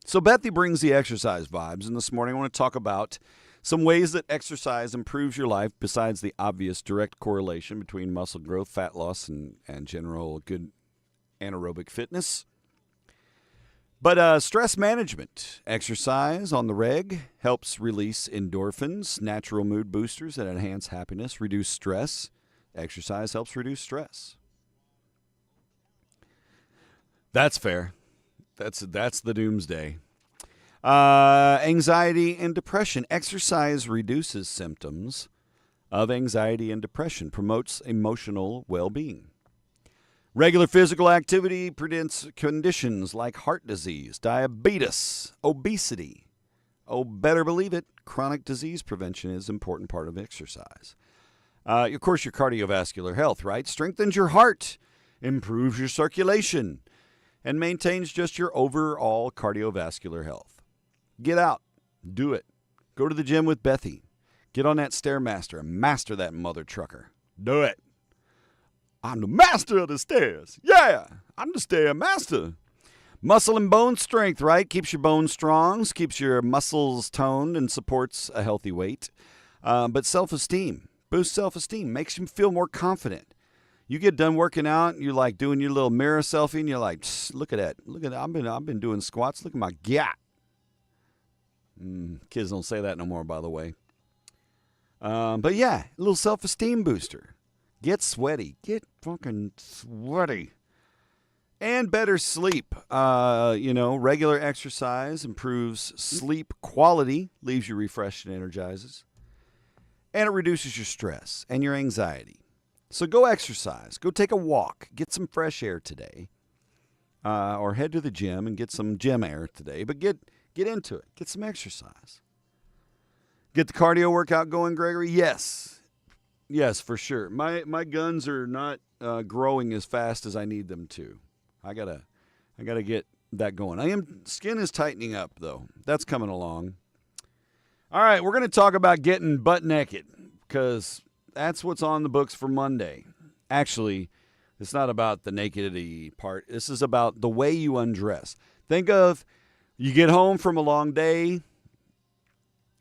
So Bethy brings the exercise vibes, and this morning I want to talk about some ways that exercise improves your life besides the obvious direct correlation between muscle growth, fat loss, and general good anaerobic fitness. But stress management. Exercise on the reg helps release endorphins, natural mood boosters that enhance happiness, reduce stress. Exercise helps reduce stress. That's fair. That's the doomsday. Anxiety and depression. Exercise reduces symptoms of anxiety and depression, promotes emotional well-being. Regular physical activity prevents conditions like heart disease, diabetes, obesity. Oh, better believe it, chronic disease prevention is an important part of exercise. Of course, your cardiovascular health, right? Strengthens your heart, improves your circulation, and maintains just your overall cardiovascular health. Get out. Do it. Go to the gym with Bethy. Get on that Stairmaster and master that mother trucker. Do it. I'm the master of the stairs. Yeah, I'm the Stairmaster. Muscle and bone strength, right? Keeps your bones strong, keeps your muscles toned, and supports a healthy weight. But self-esteem, boosts self-esteem, makes you feel more confident. You get done working out, and you're like doing your little mirror selfie, and you're like, look at that. Look at that. I've been doing squats. Look at my gat. Kids don't say that no more, by the way. But yeah, a little self-esteem booster. Get sweaty. Get fucking sweaty. And better sleep. Regular exercise improves sleep quality, leaves you refreshed and energizes. And it reduces your stress and your anxiety. So go exercise. Go take a walk. Get some fresh air today. Or head to the gym and get some gym air today. But get into it. Get some exercise. Get the cardio workout going, Gregory? Yes. Yes, for sure. My guns are not growing as fast as I need them to. I gotta get that going. Skin is tightening up, though. That's coming along. All right, we're going to talk about getting butt naked because that's what's on the books for Monday. Actually, it's not about the nakedity part. This is about the way you undress. Think of you get home from a long day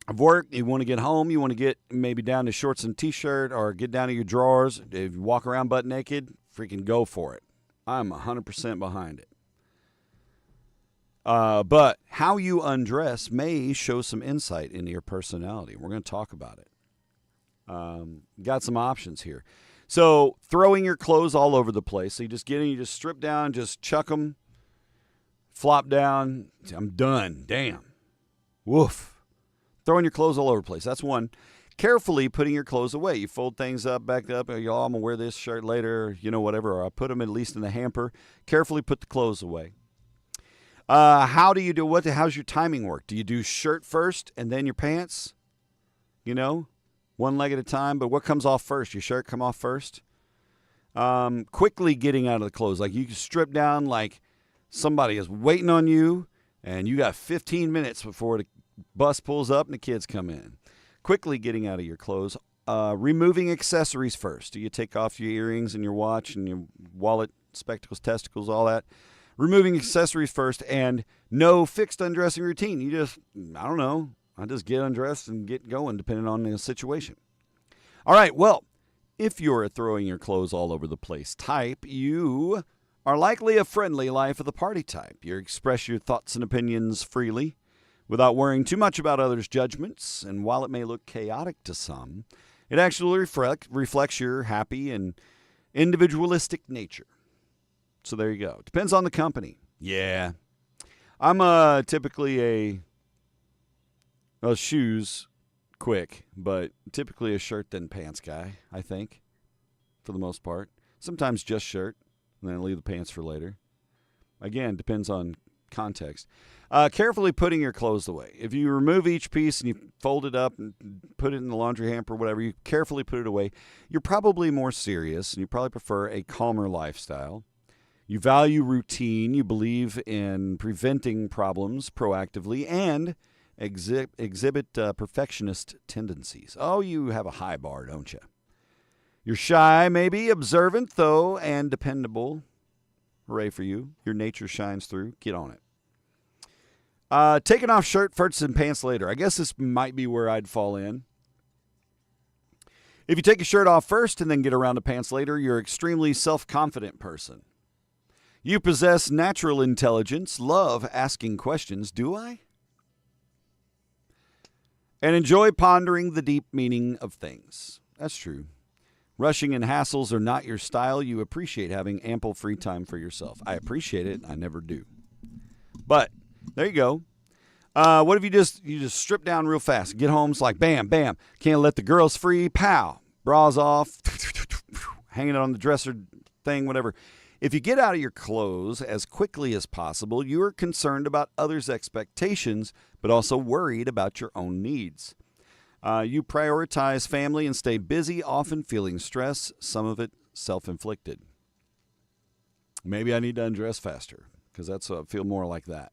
of work, you want to get home, you want to get maybe down to shorts and t-shirt or get down to your drawers. If you walk around butt naked, freaking go for it. I'm 100% behind it. But how you undress may show some insight into your personality. We're going to talk about it. Got some options here. So throwing your clothes all over the place. So you just get in, you just strip down, just chuck them, flop down. I'm done. Damn. Woof. Throwing your clothes all over the place. That's one. Carefully putting your clothes away. You fold things up, back up. I'm going to wear this shirt later, whatever. Or I put them at least in the hamper. Carefully put the clothes away. How do you do what? How's your timing work? Do you do shirt first and then your pants? One leg at a time. But what comes off first? Your shirt come off first? Quickly getting out of the clothes. Like you can strip down like somebody is waiting on you and you got 15 minutes before the bus pulls up and the kids come in. Quickly getting out of your clothes. Removing accessories first. Do you take off your earrings and your watch and your wallet, spectacles, testicles, all that? Removing accessories first, and no fixed undressing routine. You just, I just get undressed and get going depending on the situation. All right, well, if you're a throwing your clothes all over the place type, you are likely a friendly life of the party type. You express your thoughts and opinions freely, without worrying too much about others' judgments, and while it may look chaotic to some, It actually reflects your happy and individualistic nature. So there you go. Depends on the company. Yeah. I'm typically shoes quick, but typically a shirt then pants guy, I think, for the most part. Sometimes just shirt, and then leave the pants for later. Again, depends on context. Carefully putting your clothes away. If you remove each piece and you fold it up and put it in the laundry hamper or whatever, you carefully put it away, you're probably more serious and you probably prefer a calmer lifestyle. You value routine, you believe in preventing problems proactively, and exhibit perfectionist tendencies. Oh, you have a high bar, don't you? You're shy, maybe, observant, though, and dependable. Hooray for you. Your nature shines through. Get on it. Taking off shirt first and pants later. I guess this might be where I'd fall in. If you take your shirt off first and then get around to pants later, you're an extremely self-confident person. You possess natural intelligence, love asking questions, do I? And enjoy pondering the deep meaning of things. That's true. Rushing and hassles are not your style. You appreciate having ample free time for yourself. I appreciate it. I never do. But there you go. What if you just strip down real fast? Get home, it's like bam, bam. Can't let the girls free. Pow. Bras off. Hanging it on the dresser thing, whatever. If you get out of your clothes as quickly as possible, you are concerned about others' expectations, but also worried about your own needs. You prioritize family and stay busy, often feeling stress, some of it self-inflicted. Maybe I need to undress faster, because I feel more like that.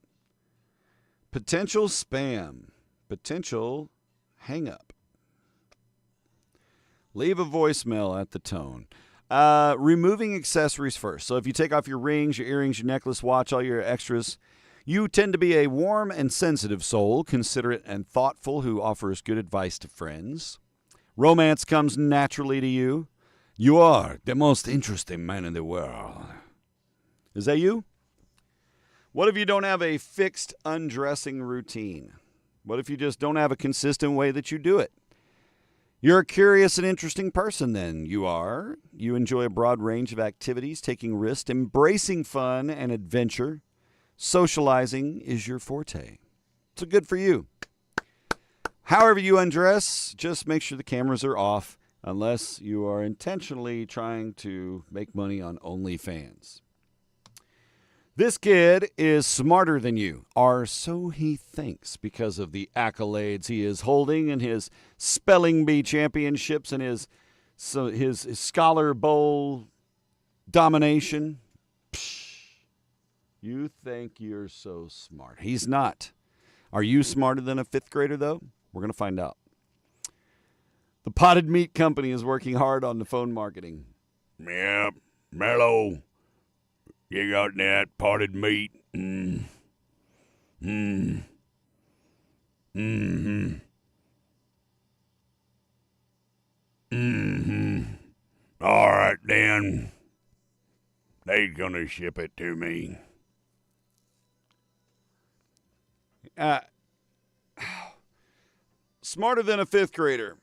Potential spam. Potential hang-up. Leave a voicemail at the tone. Removing accessories first. So if you take off your rings, your earrings, your necklace, watch, all your extras, you tend to be a warm and sensitive soul, considerate and thoughtful, who offers good advice to friends. Romance comes naturally to you. You are the most interesting man in the world. Is that you? What if you don't have a fixed undressing routine? What if you just don't have a consistent way that you do it? You're a curious and interesting person, then. You are. You enjoy a broad range of activities, taking risks, embracing fun and adventure. Socializing is your forte. So good for you. However you undress, just make sure the cameras are off, unless you are intentionally trying to make money on OnlyFans. This kid is smarter than you, or so he thinks, because of the accolades he is holding in his spelling bee championships and his Scholar Bowl domination. Psh, you think you're so smart. He's not. Are you smarter than a fifth grader, though? We're going to find out. The Potted Meat Company is working hard on the phone marketing. Yep, Mellow. You got that potted meat? All right, then. They gonna ship it to me. Smarter than a fifth grader.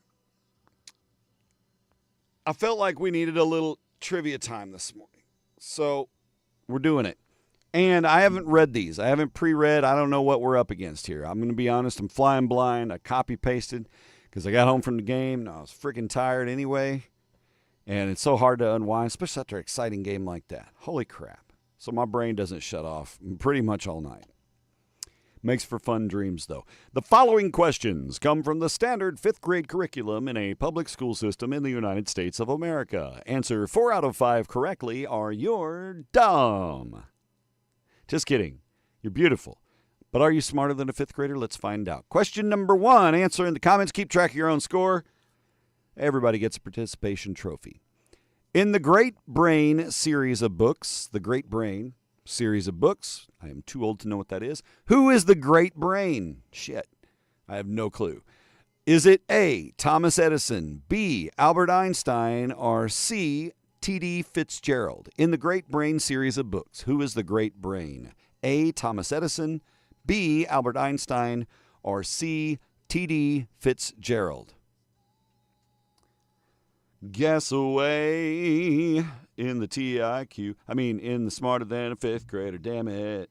I felt like we needed a little trivia time this morning. So we're doing it. And I haven't read these. I haven't pre-read. I don't know what we're up against here. I'm going to be honest. I'm flying blind. I copy-pasted because I got home from the game and I was freaking tired anyway. And it's so hard to unwind, especially after an exciting game like that. Holy crap. So my brain doesn't shut off pretty much all night. Makes for fun dreams, though. The following questions come from the standard fifth grade curriculum in a public school system in the United States of America. Answer 4 out of 5 correctly or you're dumb. Just kidding. You're beautiful. But are you smarter than a fifth grader? Let's find out. Question number 1. Answer in the comments. Keep track of your own score. Everybody gets a participation trophy. In the Great Brain series of books, I am too old to know what that is. Who is the Great Brain? Shit. I have no clue. Is it A, Thomas Edison, B, Albert Einstein, or C, T.D. Fitzgerald? In the Great Brain series of books, who is the Great Brain? A, Thomas Edison, B, Albert Einstein, or C, T.D. Fitzgerald? Guess away in the TIQ. In the smarter than a fifth grader, damn it.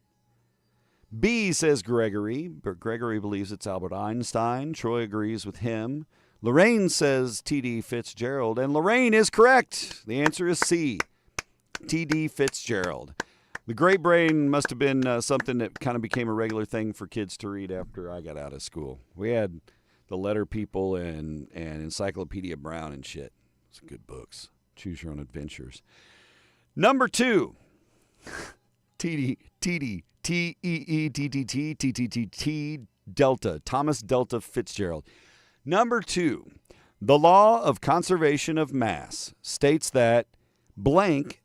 B, says Gregory, but Gregory believes it's Albert Einstein. Troy agrees with him. Lorraine says T.D. Fitzgerald, and Lorraine is correct. The answer is C, T.D. Fitzgerald. The Great Brain must have been something that kind of became a regular thing for kids to read after I got out of school. We had The Letter People and Encyclopedia Brown and shit. Some good books. Choose Your Own Adventures. Number 2. T Delta. Thomas Delta Fitzgerald. Number 2. The law of conservation of mass states that blank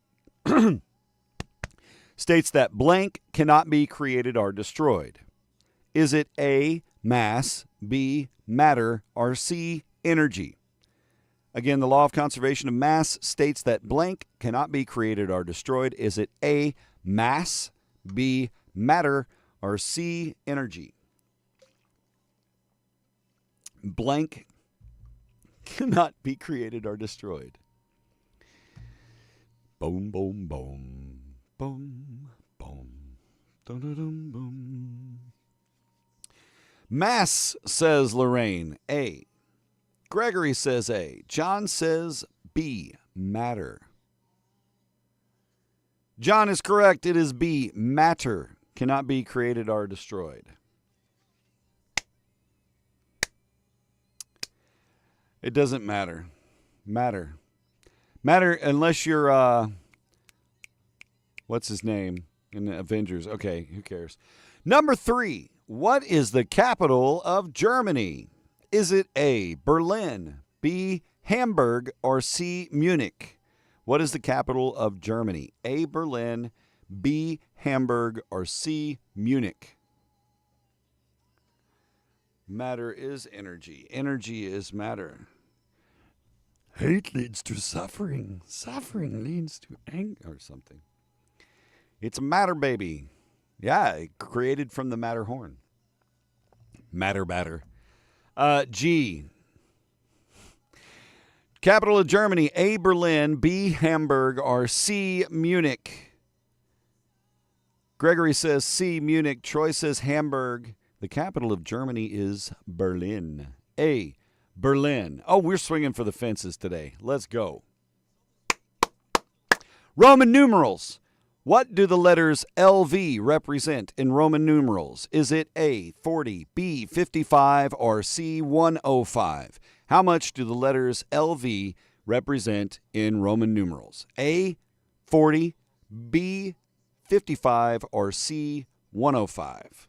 cannot be created or destroyed. Is it A, mass, B, matter, or C, energy? Again, the law of conservation of mass states that blank cannot be created or destroyed. Is it A, mass, B, matter, or C, energy? Blank cannot be created or destroyed. Boom, boom, boom. Boom, boom. Dum-dum-dum, boom. Mass, says Lorraine, A. Gregory says A. John says B, matter. John is correct. It is B, matter cannot be created or destroyed. It doesn't matter. Matter unless you're, what's his name in the Avengers? Okay, who cares? Number 3. What is the capital of Germany? Is it A, Berlin, B, Hamburg, or C, Munich? What is the capital of Germany? A, Berlin, B, Hamburg, or C, Munich? Matter is energy. Energy is matter. Hate leads to suffering. Suffering leads to anger or something. It's a matter, baby. Yeah, created from the Matterhorn. Matter, batter. G. Capital of Germany, A, Berlin, B, Hamburg, or C, Munich. Gregory says C, Munich. Troy says Hamburg. The capital of Germany is Berlin. A, Berlin. Oh, we're swinging for the fences today. Let's go. Roman numerals. What do the letters LV represent in Roman numerals? Is it A, 40, B, 55, or C, 105? How much do the letters LV represent in Roman numerals? A, 40, B, 55, or C, 105?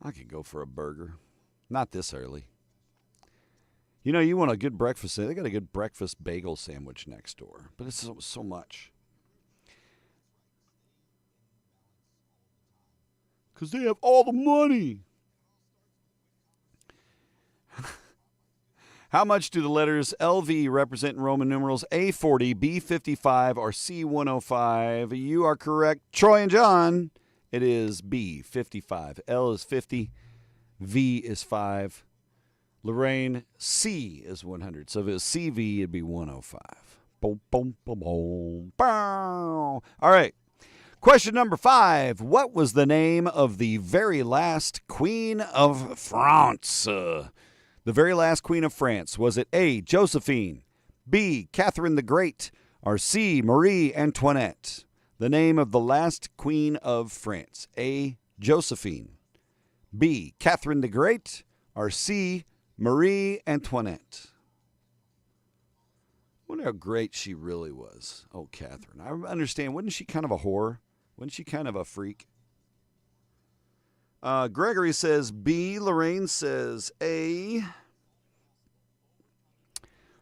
I could go for a burger. Not this early. You know, you want a good breakfast. They got a good breakfast bagel sandwich next door. But it's so much. Because they have all the money. How much do the letters LV represent in Roman numerals? A40, B55, or C105? You are correct. Troy and John. It is B55. L is 50. V is 5. Lorraine, C is 100. So if it was CV, it'd be 105. Boom, boom, boom, boom. Bow. All right. Question number 5. What was the name of the very last Queen of France? The very last Queen of France. Was it A, Josephine, B, Catherine the Great, or C, Marie Antoinette? The name of the last Queen of France. A, Josephine, B, Catherine the Great, or C, Marie Antoinette. I wonder how great she really was. Oh, Catherine. I understand. Wasn't she kind of a whore? Wasn't she kind of a freak? Gregory says B. Lorraine says A.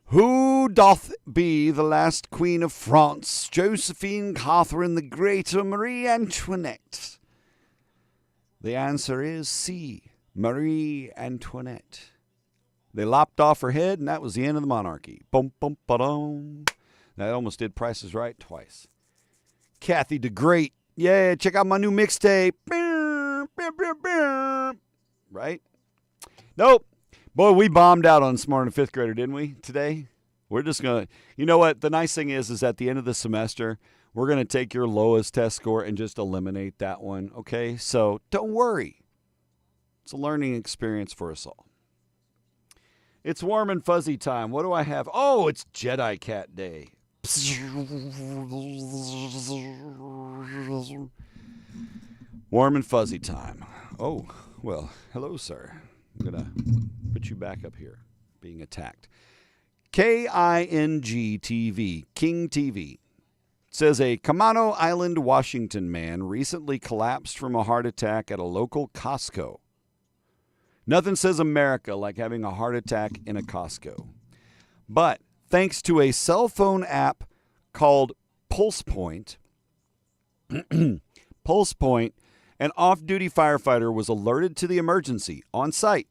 Who doth be the last Queen of France? Josephine, Catherine the Great, or Marie Antoinette? The answer is C. Marie Antoinette. They lopped off her head, and that was the end of the monarchy. Boom, boom, ba-dum. That almost did Price is Right twice. Kathy the Great. Yeah, check out my new mixtape. Right? Nope. Boy, we bombed out on Smart and Fifth Grader, didn't we, today? We're just going to, you know what? The nice thing is at the end of the semester, we're going to take your lowest test score and just eliminate that one, okay? So don't worry. It's a learning experience for us all. It's warm and fuzzy time. What do I have? Oh, it's Jedi Cat Day. Warm and fuzzy time. Oh, well, hello, sir. I'm going to put you back up here, being attacked. KING TV, King TV, says a Camano Island, Washington man recently collapsed from a heart attack at a local Costco. Nothing says America like having a heart attack in a Costco. But thanks to a cell phone app called PulsePoint, PulsePoint, an off-duty firefighter was alerted to the emergency on site.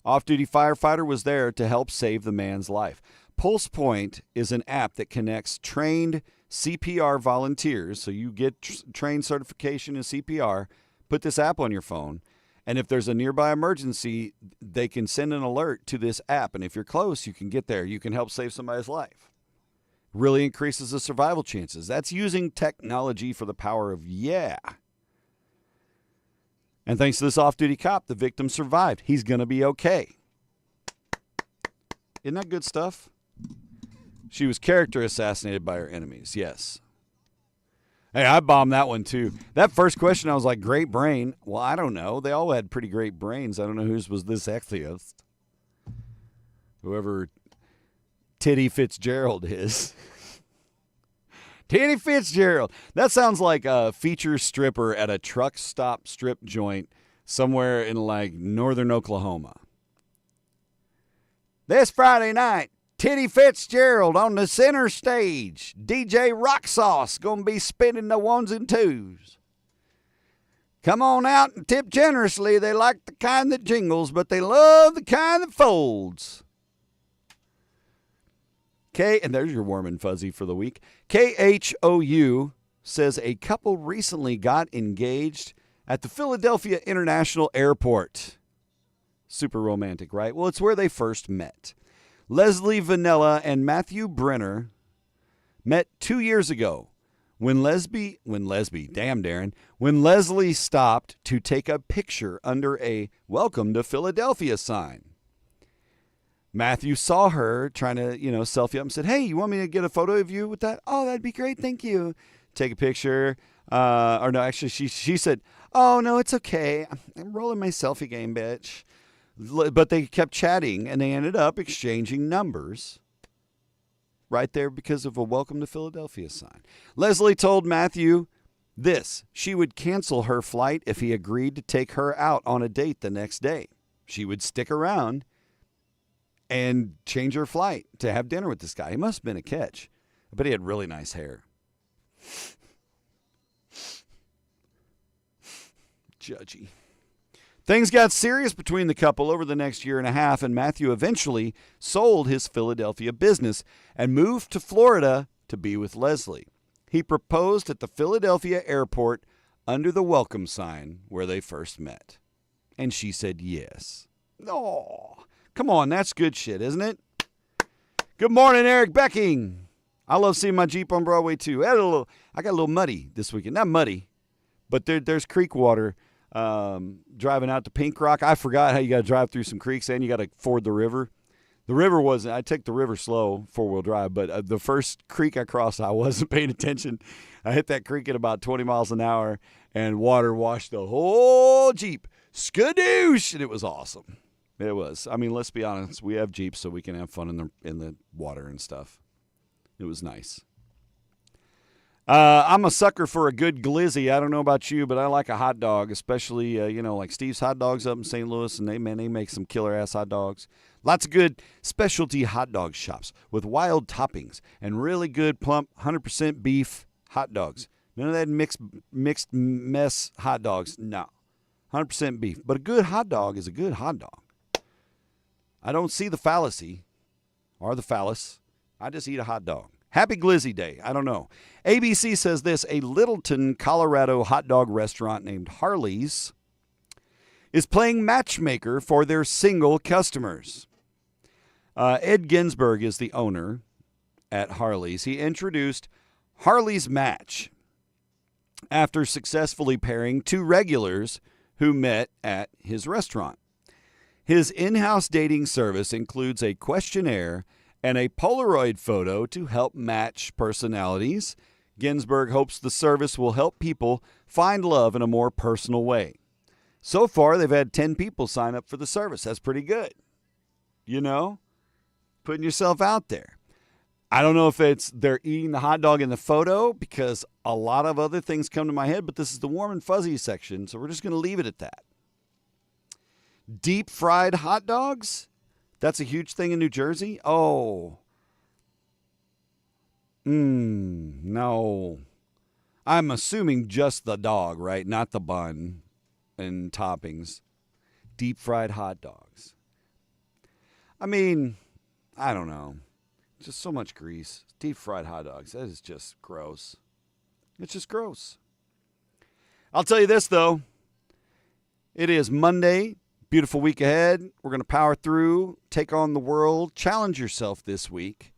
Off-duty firefighter was there to help save the man's life. PulsePoint is an app that connects trained CPR volunteers, so you get trained certification in CPR, put this app on your phone, and if there's a nearby emergency, they can send an alert to this app, and if you're close, you can get there. You can help save somebody's life. Really increases the survival chances. That's using technology for the power of yeah. And thanks to this off-duty cop, the victim survived. He's going to be okay. Isn't that good stuff? She was character assassinated by her enemies, yes. Hey, I bombed that one too. That first question, I was like, great brain. Well, I don't know. They all had pretty great brains. I don't know whose was this sexiest. Whoever Titty Fitzgerald is. Titty Fitzgerald. That sounds like a feature stripper at a truck stop strip joint somewhere in like northern Oklahoma. This Friday night, Titty Fitzgerald on the center stage. DJ Rock Sauce gonna be spinning the ones and twos. Come on out and tip generously. They like the kind that jingles, but they love the kind that folds. And there's your warm and fuzzy for the week. KHOU says a couple recently got engaged at the Philadelphia International Airport. Super romantic, right? Well, it's where they first met. Leslie Vanilla and Matthew Brenner met 2 years ago when Leslie stopped to take a picture under a Welcome to Philadelphia sign. Matthew saw her trying to, selfie up and said, hey, you want me to get a photo of you with that? Oh, that'd be great. Thank you. Take a picture. She said, oh, no, it's okay. I'm rolling my selfie game, bitch. But they kept chatting, and they ended up exchanging numbers right there because of a Welcome to Philadelphia sign. Leslie told Matthew this. She would cancel her flight if he agreed to take her out on a date the next day. She would stick around and change her flight to have dinner with this guy. He must have been a catch. But he had really nice hair. Judgy. Things got serious between the couple over the next year and a half, and Matthew eventually sold his Philadelphia business and moved to Florida to be with Leslie. He proposed at the Philadelphia airport under the welcome sign where they first met. And she said yes. Oh, come on, that's good shit, isn't it? Good morning, Eric Becking. I love seeing my Jeep on Broadway, too. I got a little muddy this weekend. Not muddy, but there's creek water driving out to Pink Rock. I forgot how you got to drive through some creeks and you got to ford the river. The river wasn't, I take the river slow, four-wheel drive, but the first creek I crossed, I wasn't paying attention. I hit that creek at about 20 miles an hour, and water washed the whole Jeep. Skadoosh! And it was awesome. It was. I mean, let's be honest. We have Jeeps so we can have fun in the water and stuff. It was nice. I'm a sucker for a good glizzy. I don't know about you, but I like a hot dog, especially, like Steve's Hot Dogs up in St. Louis, and they make some killer-ass hot dogs. Lots of good specialty hot dog shops with wild toppings and really good plump 100% beef hot dogs. None of that mixed mess hot dogs. No. 100% beef. But a good hot dog is a good hot dog. I don't see the fallacy or the phallus. I just eat a hot dog. Happy Glizzy Day. I don't know. ABC says this, a Littleton, Colorado hot dog restaurant named Harley's is playing matchmaker for their single customers. Ed Ginsburg is the owner at Harley's. He introduced Harley's Match after successfully pairing two regulars who met at his restaurant. His in-house dating service includes a questionnaire and a Polaroid photo to help match personalities. Ginsburg hopes the service will help people find love in a more personal way. So far, they've had 10 people sign up for the service. That's pretty good. You know, putting yourself out there. I don't know if they're eating the hot dog in the photo, because a lot of other things come to my head, but this is the warm and fuzzy section, so we're just going to leave it at that. Deep fried hot dogs? That's a huge thing in New Jersey? Oh. No. I'm assuming just the dog, right? Not the bun and toppings. Deep fried hot dogs. I mean, I don't know. Just so much grease. Deep fried hot dogs. That is just gross. It's just gross. I'll tell you this, though. It is Monday. Beautiful week ahead. We're going to power through, take on the world, challenge yourself this week.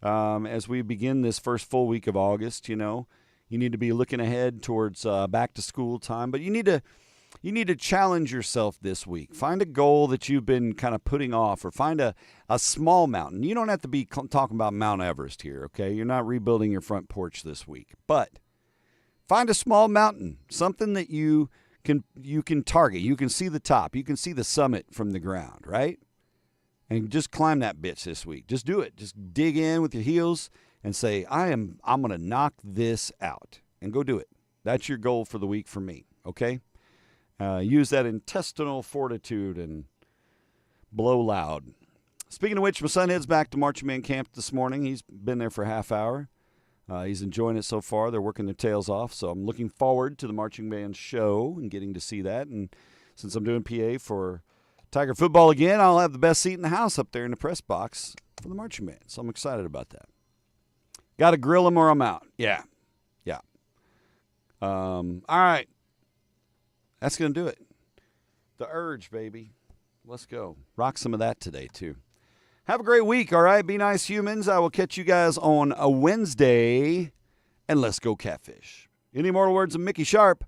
As we begin this first full week of August, you know, you need to be looking ahead towards back to school time, but you need to challenge yourself this week. Find a goal that you've been kind of putting off, or find a small mountain. You don't have to be talking about Mount Everest here, okay? You're not rebuilding your front porch this week, but find a small mountain, something that you can target. You can see the top. You can see the summit from the ground, right? And just climb that bitch this week. Just do it. Just dig in with your heels and say, I'm going to knock this out, and go do it. That's your goal for the week for me, okay? Use that intestinal fortitude and blow loud. Speaking of which, my son heads back to marching band camp this morning. He's been there for a half hour. He's enjoying it so far. They're working their tails off, so I'm looking forward to the marching band show and getting to see that. And since I'm doing PA for Tiger football again, I'll have the best seat in the house up there in the press box for the marching band. So I'm excited about that. Got to grill them or I'm out. Yeah. All right. That's going to do it. The Urge, baby. Let's go. Rock some of that today, too. Have a great week, all right? Be nice humans. I will catch you guys on a Wednesday, and let's go Catfish. Any mortal words of Mickey Sharp?